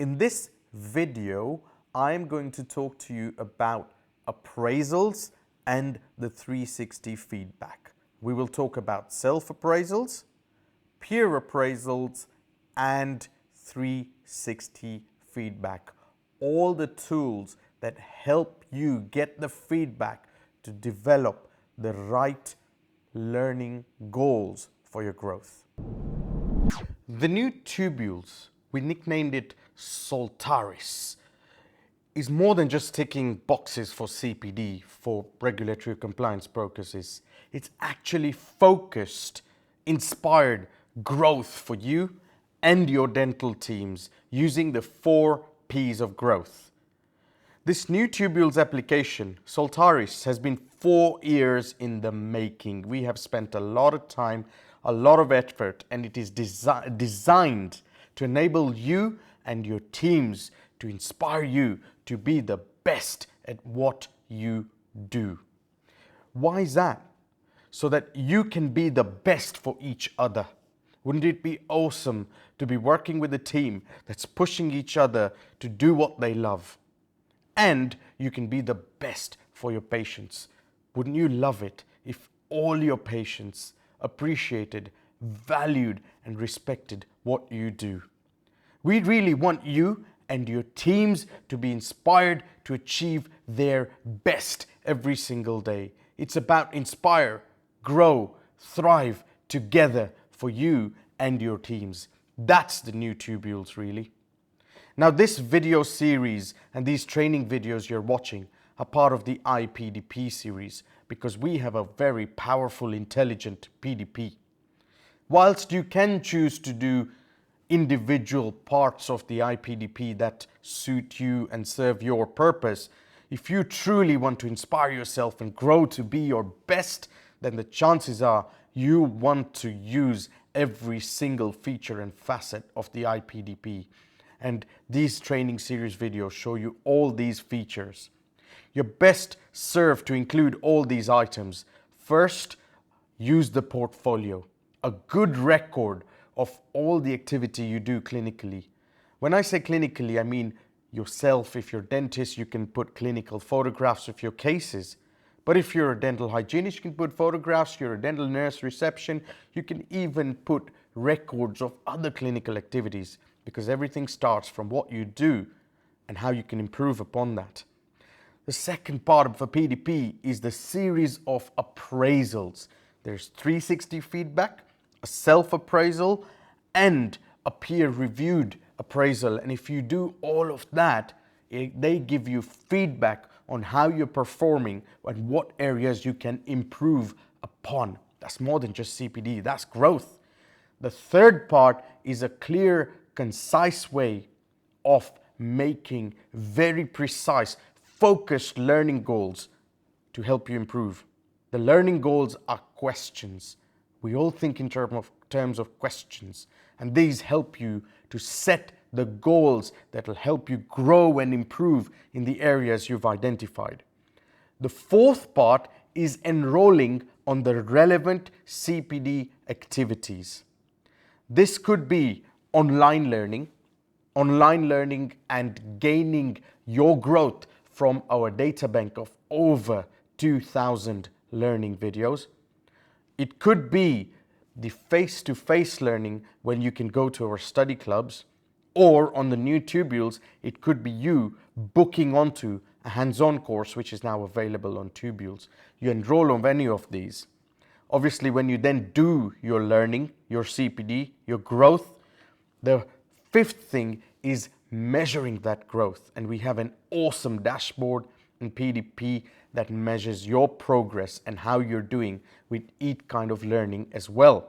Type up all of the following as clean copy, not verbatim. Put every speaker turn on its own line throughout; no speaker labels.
In this video, I'm going to talk to you about appraisals and the 360 feedback. We will talk about self-appraisals, peer appraisals, and 360 feedback. All the tools that help you get the feedback to develop the right learning goals for your growth. The new tubules, we nicknamed it Saltaris, is more than just ticking boxes for CPD for regulatory compliance purposes. It's actually focused, inspired growth for you and your dental teams using the 4 P's of growth. This new tubules application, Saltaris, has been 4 years in the making. We have spent a lot of time, a lot of effort, and it is designed to enable you and your teams, to inspire you to be the best at what you do. Why is that? So that you can be the best for each other. Wouldn't it be awesome to be working with a team that's pushing each other to do what they love? And you can be the best for your patients. Wouldn't you love it if all your patients appreciated, valued, and respected what you do? We really want you and your teams to be inspired to achieve their best every single day. It's about inspire, grow, thrive together for you and your teams. That's the new tubules, really. Now, this video series and these training videos you're watching are part of the IPDP series because we have a very powerful, intelligent PDP. Whilst you can choose to do individual parts of the IPDP that suit you and serve your purpose, if you truly want to inspire yourself and grow to be your best, then the chances are you want to use every single feature and facet of the IPDP. And these training series videos show you all these features. You're best served to include all these items. First, use the portfolio, a good record of all the activity you do clinically. When I say clinically, I mean yourself. If you're a dentist, you can put clinical photographs of your cases. But if you're a dental hygienist, you can put photographs. You're a dental nurse, reception, you can even put records of other clinical activities, because everything starts from what you do and how you can improve upon that. The second part of a PDP is the series of appraisals. There's 360 feedback, a self-appraisal, and a peer-reviewed appraisal. And if you do all of that, they give you feedback on how you're performing and what areas you can improve upon. That's more than just CPD, that's growth. The third part is a clear, concise way of making very precise, focused learning goals to help you improve. The learning goals are questions. We all think in terms of questions, and these help you to set the goals that will help you grow and improve in the areas you've identified. The fourth part is enrolling on the relevant CPD activities. This could be online learning and gaining your growth from our data bank of over 2,000 learning videos. It could be the face-to-face learning when you can go to our study clubs, or on the new tubules, it could be you booking onto a hands-on course which is now available on tubules. You enroll on any of these. Obviously, when you then do your learning, your CPD, your growth, the fifth thing is measuring that growth. And we have an awesome dashboard in PDP that measures your progress and how you're doing with each kind of learning as well.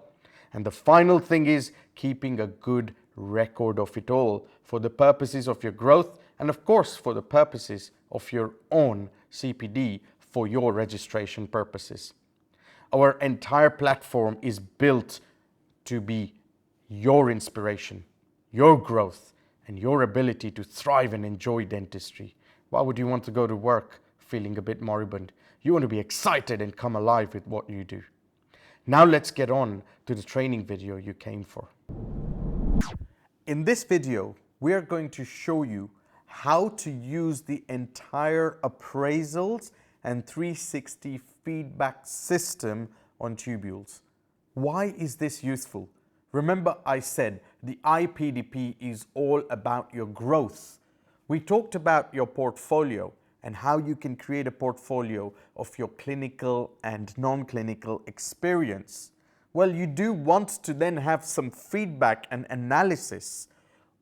And the final thing is keeping a good record of it all for the purposes of your growth and of course for the purposes of your own CPD for your registration purposes. Our entire platform is built to be your inspiration, your growth, and your ability to thrive and enjoy dentistry. Why would you want to go to work feeling a bit moribund? You want to be excited and come alive with what you do. Now let's get on to the training video you came for. In this video, we are going to show you how to use the entire appraisals and 360 feedback system on tubules. Why is this useful? Remember I said the IPDP is all about your growth. We talked about your portfolio and how you can create a portfolio of your clinical and non-clinical experience. Well, you do want to then have some feedback and analysis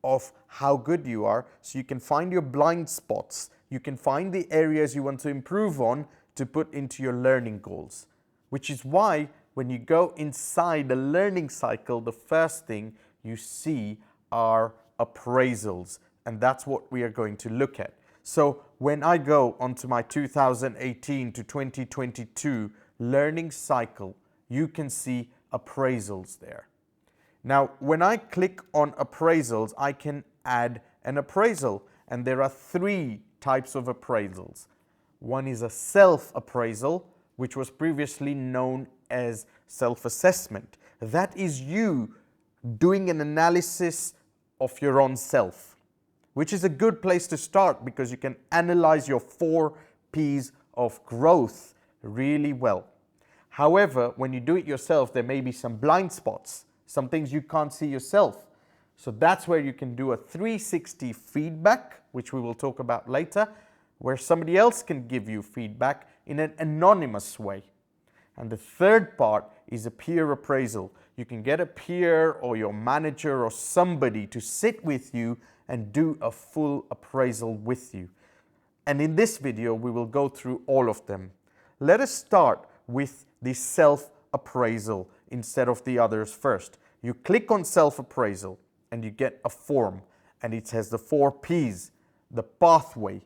of how good you are, so you can find your blind spots, you can find the areas you want to improve on to put into your learning goals. Which is why when you go inside the learning cycle, the first thing you see are appraisals, and that's what we are going to look at. So when I go onto my 2018 to 2022 learning cycle, you can see appraisals there. Now, when I click on appraisals, I can add an appraisal, and there are three types of appraisals. One is a self-appraisal, which was previously known as self-assessment. That is you doing an analysis of your own self, which is a good place to start because you can analyze your 4 P's of growth really well. However, when you do it yourself, there may be some blind spots, some things you can't see yourself. So that's where you can do a 360 feedback, which we will talk about later, where somebody else can give you feedback in an anonymous way. And the third part is a peer appraisal. You can get a peer or your manager or somebody to sit with you and do a full appraisal with you. And in this video, we will go through all of them. Let us start with the self-appraisal instead of the others first. You click on self-appraisal and you get a form, and it has the 4 P's, the pathway.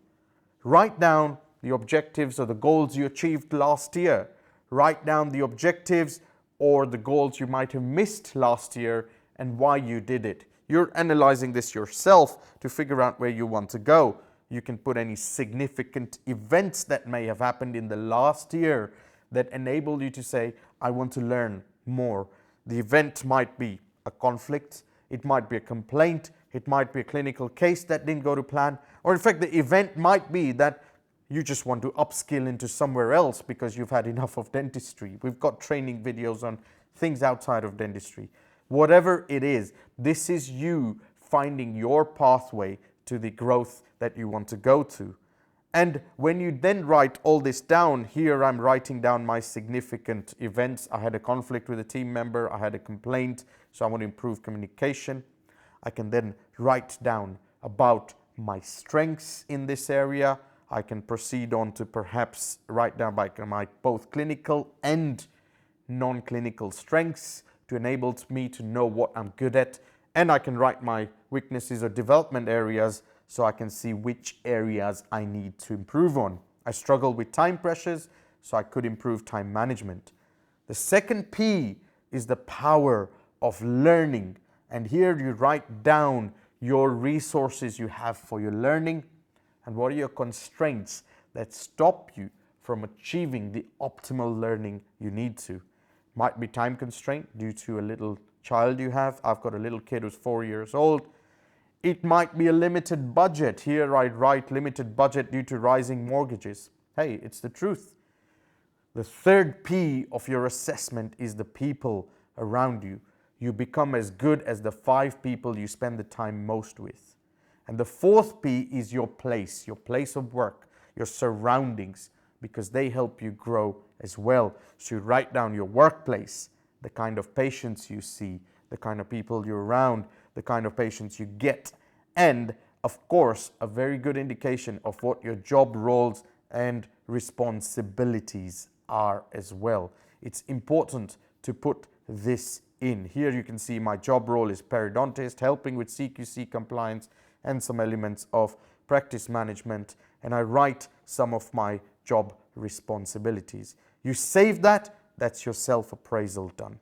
Write down the objectives or the goals you achieved last year. Write down the objectives or the goals you might have missed last year and why you did it. You're analyzing this yourself to figure out where you want to go. You can put any significant events that may have happened in the last year that enable you to say, I want to learn more. The event might be a conflict, it might be a complaint, it might be a clinical case that didn't go to plan, or in fact the event might be that you just want to upskill into somewhere else because you've had enough of dentistry. We've got training videos on things outside of dentistry. Whatever it is, this is you finding your pathway to the growth that you want to go to. And when you then write all this down, here I'm writing down my significant events. I had a conflict with a team member, I had a complaint, so I want to improve communication. I can then write down about my strengths in this area. I can proceed on to perhaps write down my both clinical and non-clinical strengths to enable me to know what I'm good at. And I can write my weaknesses or development areas so I can see which areas I need to improve on. I struggle with time pressures, so I could improve time management. The second P is the power of learning. And here you write down your resources you have for your learning and what are your constraints that stop you from achieving the optimal learning you need to. Might be time constraint due to a little child you have. I've got a little kid who's 4 years old. It might be a limited budget. Here I write limited budget due to rising mortgages. Hey, it's the truth. The third P of your assessment is the people around you. You become as good as the 5 people you spend the time most with. And the fourth P is your place of work, your surroundings, because they help you grow as well. So you write down your workplace, the kind of patients you see, the kind of people you're around, the kind of patients you get, and of course, a very good indication of what your job roles and responsibilities are as well. It's important to put this in. Here you can see my job role is periodontist, helping with CQC compliance and some elements of practice management, and I write some of my job responsibilities. You save that, that's your self-appraisal done.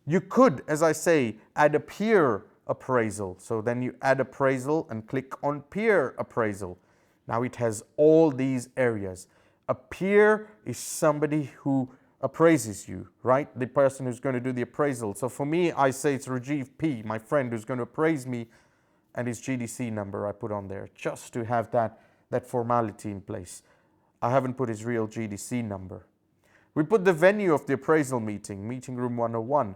You could, as I say, add a peer appraisal. So then you add appraisal and click on peer appraisal. Now it has all these areas. A peer is somebody who appraises you, right? The person who's going to do the appraisal. So for me, I say it's Rajiv P, my friend who's going to appraise me and his GDC number I put on there just to have that formality in place. I haven't put his real GDC number. We put the venue of the appraisal meeting, meeting room 101.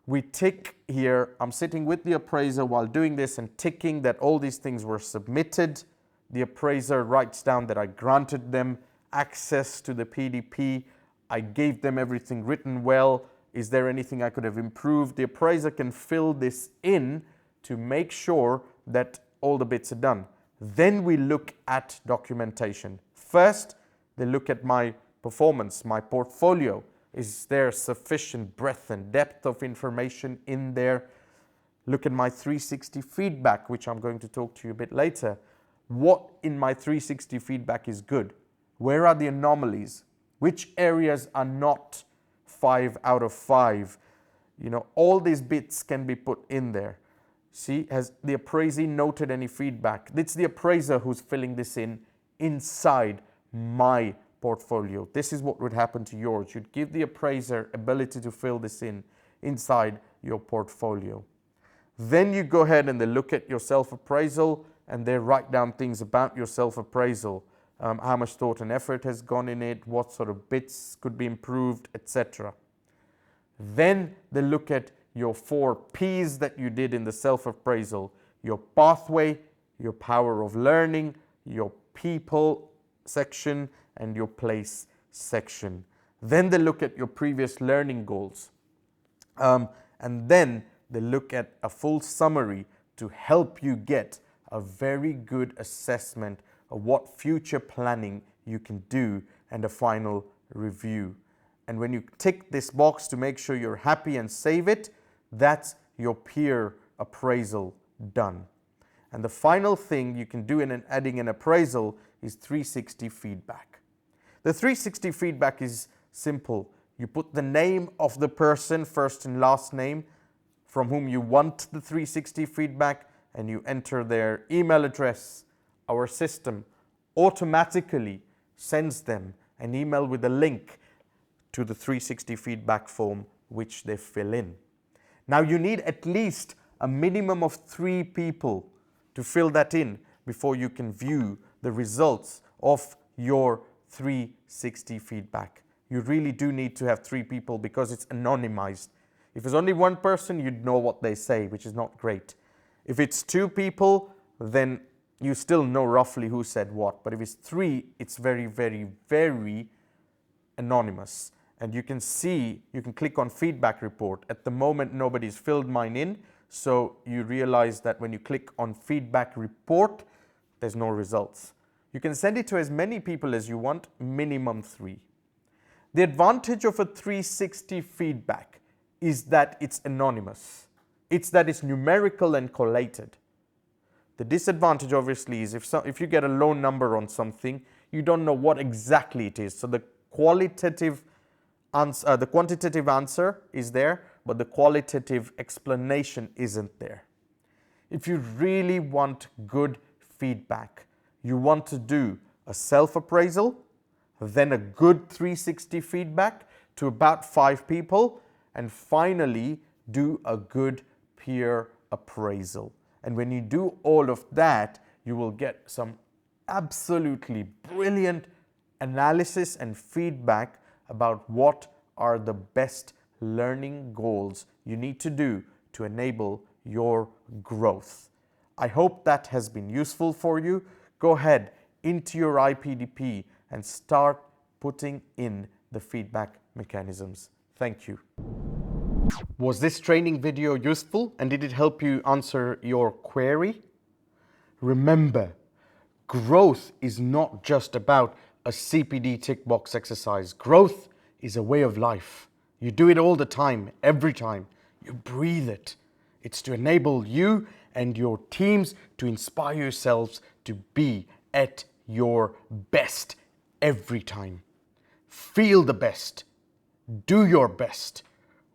We tick here, I'm sitting with the appraiser while doing this and ticking that all these things were submitted. The appraiser writes down that I granted them access to the PDP. I gave them everything written well. Is there anything I could have improved? The appraiser can fill this in to make sure that all the bits are done. Then we look at documentation. First, they look at my performance, my portfolio. Is there sufficient breadth and depth of information in there? Look at my 360 feedback, which I'm going to talk to you a bit later. What in my 360 feedback is good? Where are the anomalies? Which areas are not 5 out of 5? You know, all these bits can be put in there. See, has the appraisee noted any feedback? It's the appraiser who's filling this in inside my portfolio. This is what would happen to yours. You'd give the appraiser ability to fill this in inside your portfolio. Then you go ahead and they look at your self-appraisal and they write down things about your self-appraisal. How much thought and effort has gone in it, what sort of bits could be improved, etc. Then they look at your 4 P's that you did in the self-appraisal, your pathway, your power of learning, your people section, and your place section. Then they look at your previous learning goals. And then they look at a full summary to help you get a very good assessment of what future planning you can do and a final review. And when you tick this box to make sure you're happy and save it, that's your peer appraisal done. And the final thing you can do in adding an appraisal is 360 feedback. The 360 feedback is simple. You put the name of the person, first and last name, from whom you want the 360 feedback, and you enter their email address. Our system automatically sends them an email with a link to the 360 feedback form which they fill in. Now you need at least a minimum of 3 people to fill that in before you can view the results of your 360 feedback. You really do need to have 3 people because it's anonymized. If it's only 1 person, you'd know what they say, which is not great. If it's 2 people, then you still know roughly who said what. But if it's 3, it's very, very, very anonymous. And you can see, you can click on feedback report. At the moment, nobody's filled mine in. So you realize that when you click on feedback report, there's no results. You can send it to as many people as you want, minimum 3. The advantage of a 360 feedback is that it's anonymous. It's that it's numerical and collated. The disadvantage obviously is if you get a low number on something, you don't know what exactly it is. So the quantitative answer is there, but the qualitative explanation isn't there. If you really want good feedback, you want to do a self-appraisal, then a good 360 feedback to about 5 people, and finally do a good peer appraisal. And when you do all of that, you will get some absolutely brilliant analysis and feedback about what are the best learning goals you need to do to enable your growth. I hope that has been useful for you. Go ahead into your IPDP and start putting in the feedback mechanisms. Thank you. Was this training video useful and did it help you answer your query? Remember, growth is not just about a CPD tick box exercise. Growth is a way of life. You do it all the time, every time. You breathe it. It's to enable you and your teams to inspire yourselves to be at your best every time. Feel the best. Do your best.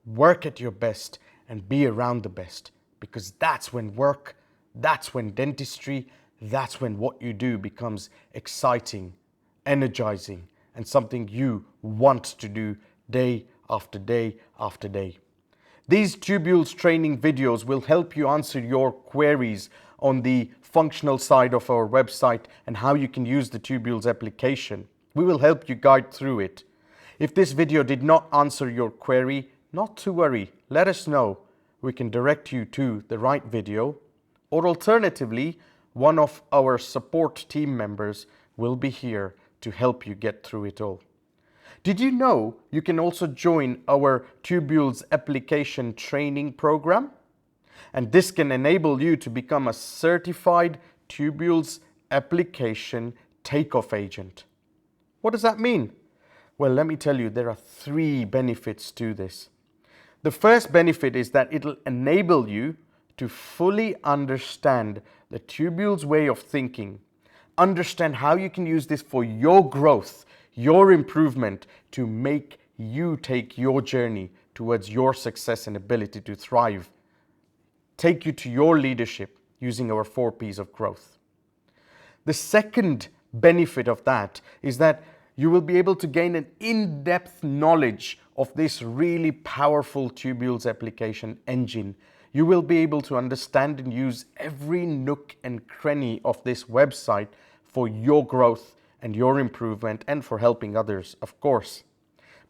Work at your best and be around the best, because that's when work, that's when dentistry, that's when what you do becomes exciting, energizing, and something you want to do day after day after day. These tubules training videos will help you answer your queries on the functional side of our website and how you can use the tubules application. We will help you guide through it. If this video did not answer your query, not to worry, let us know. We can direct you to the right video, or alternatively, one of our support team members will be here to help you get through it all. Did you know you can also join our Tubules application training program? And this can enable you to become a certified Tubules application takeoff agent. What does that mean? Well, let me tell you, there are 3 benefits to this. The first benefit is that it'll enable you to fully understand the Tubules way of thinking, understand how you can use this for your growth, your improvement, to make you take your journey towards your success and ability to thrive, take you to your leadership using our 4 P's of growth. The second benefit of that is that you will be able to gain an in-depth knowledge of this really powerful Tubules application engine. You will be able to understand and use every nook and cranny of this website for your growth and your improvement and for helping others, of course.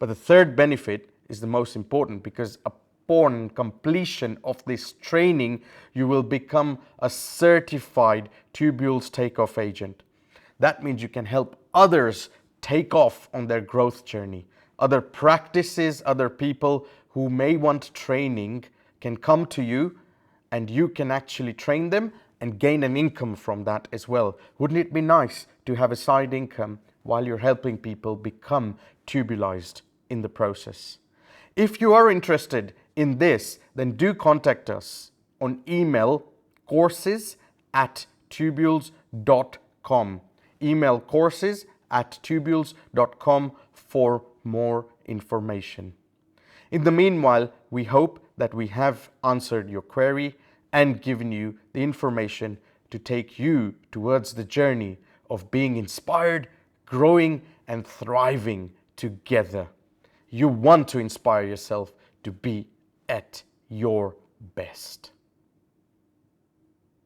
But the third benefit is the most important, because upon completion of this training, you will become a certified Tubules takeoff agent. That means you can help others take off on their growth journey. Other practices, other people who may want training can come to you, and you can actually train them and gain an income from that as well. Wouldn't it be nice to have a side income while you're helping people become tubulized in the process? If you are interested in this, then do contact us on email courses@tubules.com. Email courses@tubules.com for more information. In the meanwhile, we hope that we have answered your query and given you the information to take you towards the journey of being inspired, growing, and thriving together. You want to inspire yourself to be at your best.